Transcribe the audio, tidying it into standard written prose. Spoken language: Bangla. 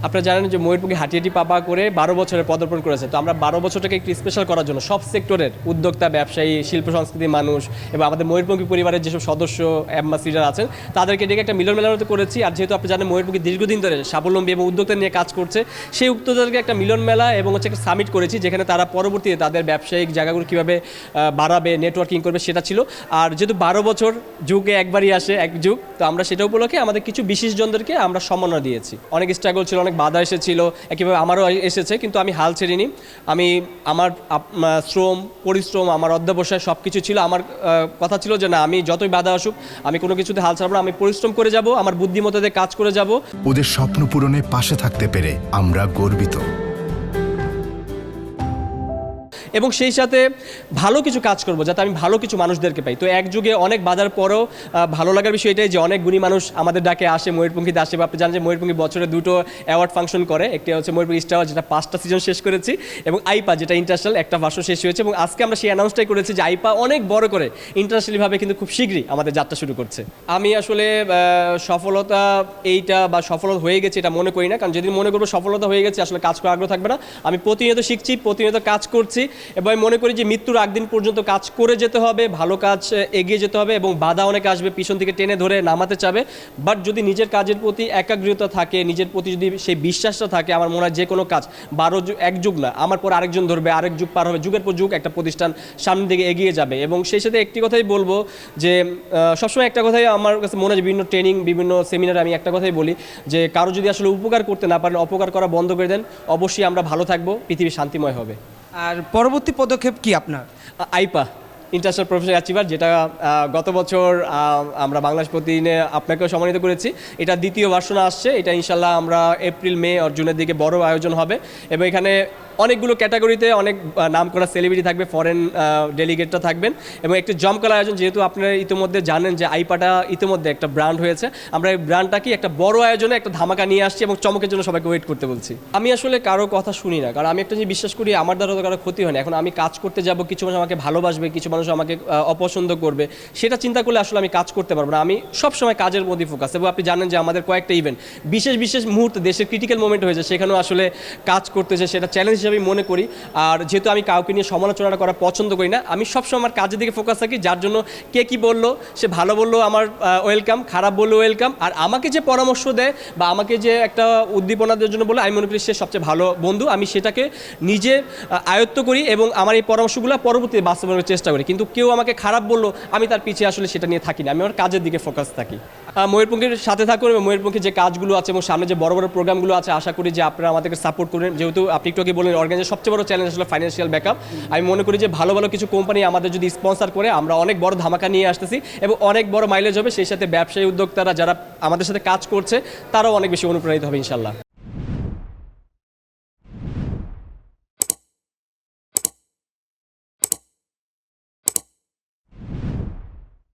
আপনারা জানেন যে ময়ূরপঙ্খী হাঁটিহাঁটি পাপা করে 12 বছরে পদার্পণ করেছে। তো আমরা 12 বছরটাকে একটু স্পেশাল করার জন্য সব সেক্টরের উদ্যোক্তা, ব্যবসায়ী, শিল্প সংস্কৃতির মানুষ এবং আমাদের ময়ূরপঙ্খী পরিবারের যেসব সদস্য অ্যাম্বাসিডার আছেন তাদেরকে ডেকে একটা মিলন মেলার মতো করেছি। আর যেহেতু আপনি জানেন ময়ূরপঙ্খী দীর্ঘদিন ধরে স্বাবলম্বী এবং উদ্যোক্তা নিয়ে কাজ করছে, সেই উদ্যোক্তাদেরকে একটা মিলন মেলা এবং একটা সামিট করেছি, যেখানে তারা পরবর্তীতে তাদের ব্যবসায়িক জায়গাগুলো কীভাবে বাড়াবে, নেটওয়ার্কিং করবে সেটা ছিল। আর যেহেতু 12 বছর যুগে একবারই আসে এক যুগ, তো আমরা সেটা উপলক্ষে আমাদের কিছু বিশেষজনদেরকে আমরা সম্মাননা দিয়েছি। অনেক স্ট্রাগল ছিল, অনেক বাধা এসেছিল, একইভাবে আমারও এসেছে, কিন্তু আমি হাল ছেড়িনি। আমি আমার শ্রম, পরিশ্রম, আমার অধ্যবসায় সব কিছু ছিল। আমার কথা ছিল যে না, আমি যতই বাধা আসুক আমি কোনো কিছুতে হাল ছাড়ব না, আমি পরিশ্রম করে যাব, আমার বুদ্ধিমত্তা দিয়ে কাজ করে যাব। ওদের স্বপ্ন পূরণে পাশে থাকতে পেরে আমরা গর্বিত। এবং সেই সাথে ভালো কিছু কাজ করব যাতে আমি ভালো কিছু মানুষদেরকে পাই। তো এক যুগে অনেক বাধার পরেও ভালো লাগার বিষয় এটাই যে অনেক গুণী মানুষ আমাদের ডাকে আসে, ময়ূরপঙ্খীতে আসে। বা আপনি জানেন যে ময়ূরপঙ্খী বছরে 2টো অ্যাওয়ার্ড ফাংশন করে, একটি হচ্ছে ময়ূরপঙ্খী স্টার, যেটা 5টা সিজন শেষ করেছি, এবং আইপা, যেটা ইন্টারন্যাশনাল একটা ভার্সন শেষ হয়েছে। এবং আজকে আমরা সেই অ্যানাউন্সটাই করেছি যে আইপা অনেক বড় করে ইন্টারন্যাশনালিভাবে কিন্তু খুব শীঘ্রই আমাদের যাত্রা শুরু করছে। আমি আসলে সফলতা এইটা বা সফলতা হয়ে গেছে এটা মনে করি না, কারণ যেদিন মনে করবো সফলতা হয়ে গেছে আসলে কাজ করার আগ্রহ থাকবে না। আমি প্রতিনিয়ত শিখছি, প্রতিনিয়ত কাজ করছি, এবং আমি মনে করি যে মৃত্যুর আগ দিন পর্যন্ত কাজ করে যেতে হবে, ভালো কাজ এগিয়ে যেতে হবে। এবং বাধা অনেক আসবে, পিছন থেকে টেনে ধরে নামাতে চাবে, বাট যদি নিজের কাজের প্রতি একাগ্রতা থাকে, নিজের প্রতি যদি সেই বিশ্বাসটা থাকে, আমার মনে হয় যে কোনো কাজ এক যুগ না, আমার পর আরেকজন ধরবে, আরেক যুগ পার হবে, যুগের পর যুগ একটা প্রতিষ্ঠান সামনের দিকে এগিয়ে যাবে। এবং সেই সাথে একটি কথাই বলবো যে সবসময় একটা কথাই আমার কাছে মনে হয়, বিভিন্ন ট্রেনিং, বিভিন্ন সেমিনারে আমি একটা কথাই বলি যে কারো যদি আসলে উপকার করতে না পারেন, অপকার করা বন্ধ করে দেন, অবশ্যই আমরা ভালো থাকবো, পৃথিবী শান্তিময় হবে। আর পরবর্তী পদক্ষেপ কি আপনার? আইপা, ইন্টারন্যাশনাল প্রফেশনাল অ্যাচিভার, যেটা গত বছর আমরা বাংলাদেশ প্রতিদিনে আপনাকেও সম্মানিত করেছি। এটা 2য় ভার্সন আসছে, এটা ইনশাল্লাহ আমরা এপ্রিল, মে আর জুনের দিকে বড় আয়োজন হবে। এবং এখানে অনেকগুলো ক্যাটাগরিতে অনেক নাম করা সেলিব্রিটি থাকবে, ফরেন ডেলিগেটরা থাকবেন, এবং একটি জমকালো আয়োজন। যেহেতু আপনারা ইতিমধ্যে জানেন যে আইপাটা ইতিমধ্যে একটা ব্র্যান্ড হয়েছে, আমরা এই ব্র্যান্ডটাকে একটা বড় আয়োজনে একটা ধামাকা নিয়ে আসছি এবং চমকের জন্য সবাইকে ওয়েট করতে বলছি। আমি আসলে কারো কথা শুনি না, কারণ আমি একটা জিনিস বিশ্বাস করি, আমার দ্বারা তো কারো ক্ষতি হয় না। এখন আমি কাজ করতে যাব, কিছু মানুষ আমাকে ভালোবাসবে, কিছু মানুষ আমাকে অপছন্দ করবে, সেটা চিন্তা করলে আসলে আমি কাজ করতে পারবো না। আমি সবসময় কাজের মধ্যে ফোকাস। এবং আপনি জানেন যে আমাদের কয়েকটা ইভেন্ট, বিশেষ মুহূর্তে, দেশের ক্রিটিক্যাল মোমেন্ট হয়েছে, সেখানেও আসলে কাজ করতেছে, সেটা চ্যালেঞ্জ হিসেবে মনে করি। আর যেহেতু আমি কাউকে নিয়ে সমালোচনা করা পছন্দ করি না, আমি সবসময় আমার কাজের দিকে ফোকাস থাকি। যার জন্য কে কী বললো, সে ভালো বললো আমার ওয়েলকাম, খারাপ বললো ওয়েলকাম। আর আমাকে যে পরামর্শ দেয় বা আমাকে যে একটা উদ্দীপনা দেওয়ার জন্য বলে, আমি মনে করি সে সবচেয়ে ভালো বন্ধু। আমি সেটাকে নিজে আয়ত্ত করি এবং আমার এই পরামর্শগুলো পরবর্তীতে বাস্তবায়নের চেষ্টা করি। কিন্তু কেউ আমাকে খারাপ বললো, আমি তার পিছিয়ে আসলে সেটা নিয়ে থাকি না, আমি আমার কাজের দিকে ফোকাস থাকি। ময়ূরপঙ্খীর সাথে থাকুন এবং ময়ূরপঙ্খীর যে কাজগুলো আছে এবং সামনে যে বড় বড় প্রোগ্রামগুলো আছে, আশা করি যে আপনারা আমাদেরকে সাপোর্ট করবেন। যেহেতু আপনি একটু আগে বললেন অর্গানাইজের সবচেয়ে বড় চ্যালেঞ্জ আসলে ফাইন্যান্সিয়াল ব্যাকআপ। আমি মনে করি যে ভালো ভালো কিছু কোম্পানি আমাদের যদি স্পন্সর করে, আমরা অনেক বড় ধামাকা নিয়ে আসতেছি এবং অনেক বড় মাইলেজ হবে। সেই সাথে ব্যবসায়ী উদ্যোক্তারা যারা আমাদের সাথে কাজ করছে, তারাও অনেক বেশি অনুপ্রাণিত হবে ইনশাল্লাহ।